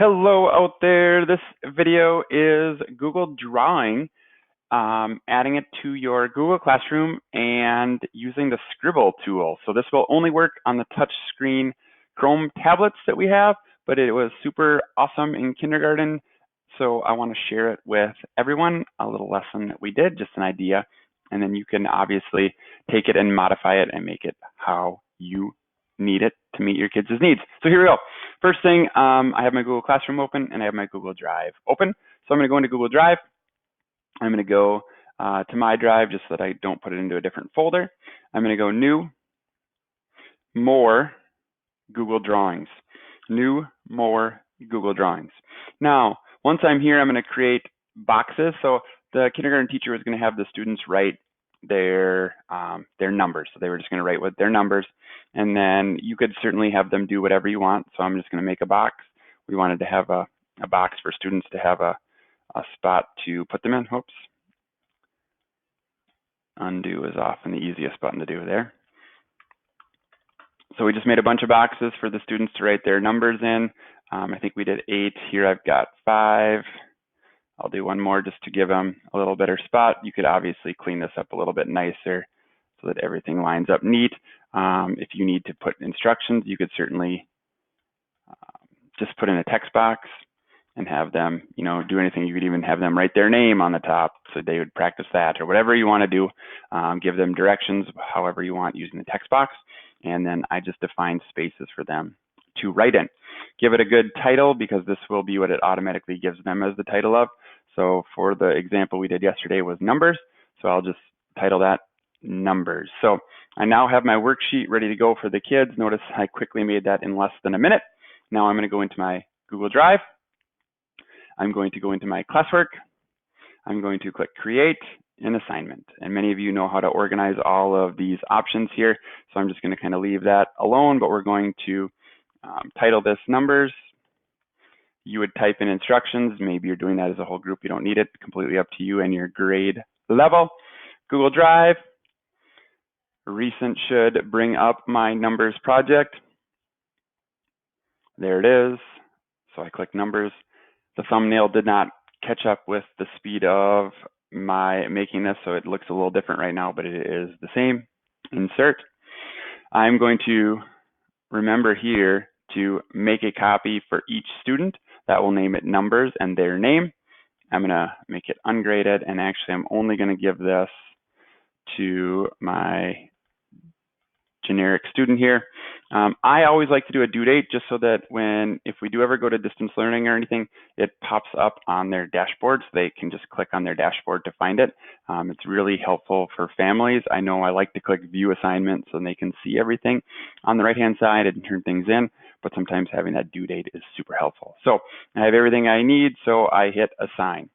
Hello out there. This video is Google Drawing, adding it to your Google Classroom and using the Scribble tool. So this will only work on the touch screen Chrome tablets that we have, but it was super awesome in kindergarten. So I want to share it with everyone, a little lesson that we did, just an idea. And then you can obviously take it and modify it and make it how you need it to meet your kids' needs. So here we go. First thing, I have my Google Classroom open and I have my Google Drive open. So I'm going to go into Google Drive. I'm going to go to my drive just so that I don't put it into a different folder. I'm going to go New, More, Google Drawings. New, More, Google Drawings. Now, once I'm here, I'm going to create boxes. So the kindergarten teacher was going to have the students write their numbers. So they were just going to write what their numbers, and then you could certainly have them do whatever you want. So I'm just going to make a box. We wanted to have a box for students to have a spot to put them in. Oops. Undo is often the easiest button to do there. So we just made a bunch of boxes for the students to write their numbers in. I think we did 8. Here I've got 5. I'll do one more just to give them a little better spot. You could obviously clean this up a little bit nicer so that everything lines up neat. If you need to put instructions, you could certainly just put in a text box and have them, do anything. You could even have them write their name on the top so they would practice that, or whatever you want to do. Give them directions however you want using the text box. And then I just define spaces for them to write in. Give it a good title, because this will be what it automatically gives them as the title of. So for the example we did yesterday was numbers. So I'll just title that numbers. So I now have my worksheet ready to go for the kids. Notice I quickly made that in less than a minute. Now I'm going to go into my Google Drive. I'm going to go into my classwork. I'm going to click Create an Assignment. And many of you know how to organize all of these options here. So I'm just going to kind of leave that alone, but we're going to title this numbers. You would type in instructions. Maybe you're doing that as a whole group. You don't need it. Completely up to you and your grade level. Google Drive. Recent should bring up my numbers project. There it is. So I click numbers. The thumbnail did not catch up with the speed of my making this, so it looks a little different right now, but it is the same. Insert. I'm going to remember here to make a copy for each student. That will name it numbers and their name. I'm going to make it ungraded, and actually I'm only going to give this to my generic student here. I always like to do a due date, just so that if we do ever go to distance learning or anything, it pops up on their dashboard, so they can just click on their dashboard to find it. It's really helpful for families. I know I like to click View Assignments so they can see everything on the right-hand side and turn things in, but sometimes having that due date is super helpful. So I have everything I need, so I hit Assign.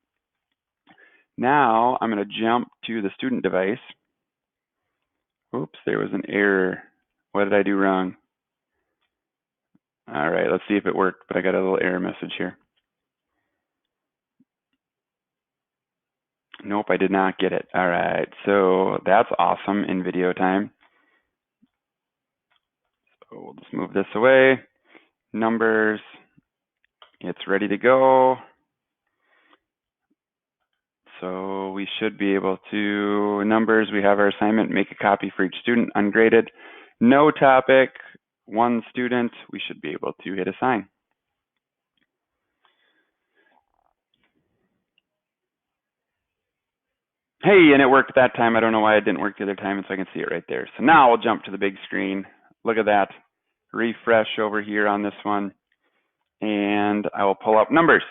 Now I'm going to jump to the student device. Oops, there was an error. What did I do wrong? All right, let's see if it worked, but I got a little error message here. Nope, I did not get it. All right, so that's awesome in video time. So we'll just move this away. Numbers, it's ready to go. So we should be able to, numbers, we have our assignment, make a copy for each student, ungraded. No topic, 1 student, we should be able to hit Assign. Hey, and it worked that time. I don't know why it didn't work the other time, and so I can see it right there. So now I'll jump to the big screen. Look at that. Refresh over here on this one, and I will pull up numbers.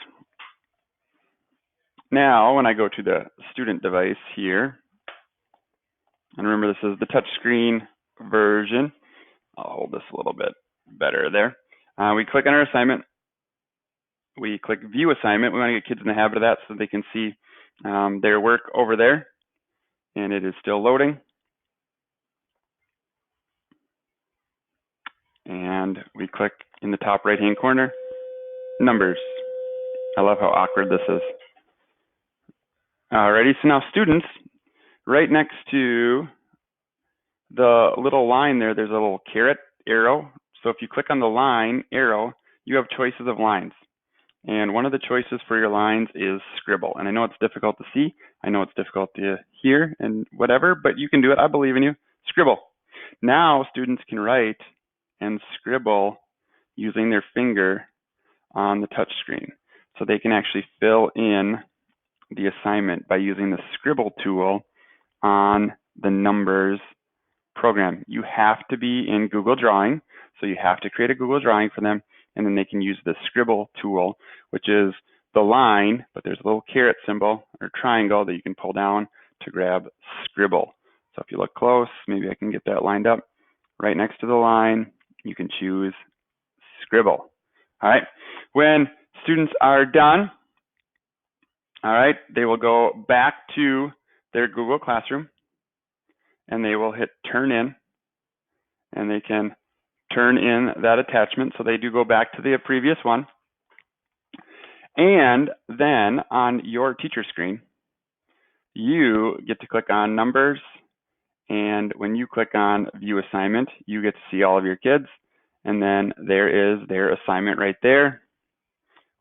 Now, when I go to the student device here, and remember this is the touchscreen version. I'll hold this a little bit better there. We click on our assignment. We click View Assignment. We want to get kids in the habit of that so they can see their work over there. And it is still loading. And we click in the top right-hand corner, Numbers. I love how awkward this is. Alrighty, so now students, right next to the little line there, there's a little caret arrow. So if you click on the line arrow, you have choices of lines. And one of the choices for your lines is scribble. And I know it's difficult to see. I know it's difficult to hear and whatever, but you can do it. I believe in you. Scribble. Now students can write and scribble using their finger on the touch screen. So they can actually fill in the assignment by using the scribble tool on the numbers program. You have to be in Google Drawing, so you have to create a Google Drawing for them, and then they can use the scribble tool, which is the line, but there's a little caret symbol or triangle that you can pull down to grab scribble. So if you look close, maybe I can get that lined up. Right next to the line, you can choose scribble. All right. When students are done, all right, they will go back to their Google Classroom and they will hit turn in, and they can turn in that attachment. So they do go back to the previous one. And then on your teacher screen, you get to click on numbers. And when you click on view assignment, you get to see all of your kids. And then there is their assignment right there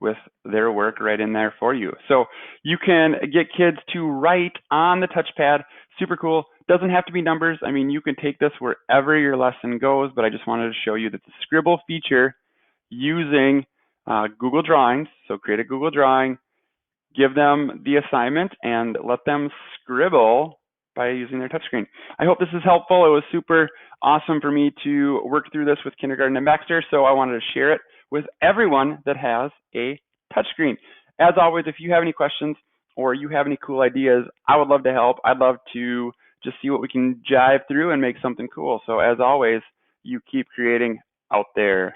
with their work right in there for you. So you can get kids to write on the touchpad. Super cool. Doesn't have to be numbers. I mean, you can take this wherever your lesson goes, but I just wanted to show you that the scribble feature using Google Drawings. So create a Google Drawing, give them the assignment, and let them scribble by using their touchscreen. I hope this is helpful. It was super awesome for me to work through this with kindergarten and Baxter, so I wanted to share it with everyone that has a touchscreen. As always, if you have any questions or you have any cool ideas, I would love to help. I'd love to just see what we can jive through and make something cool. So as always, you keep creating out there.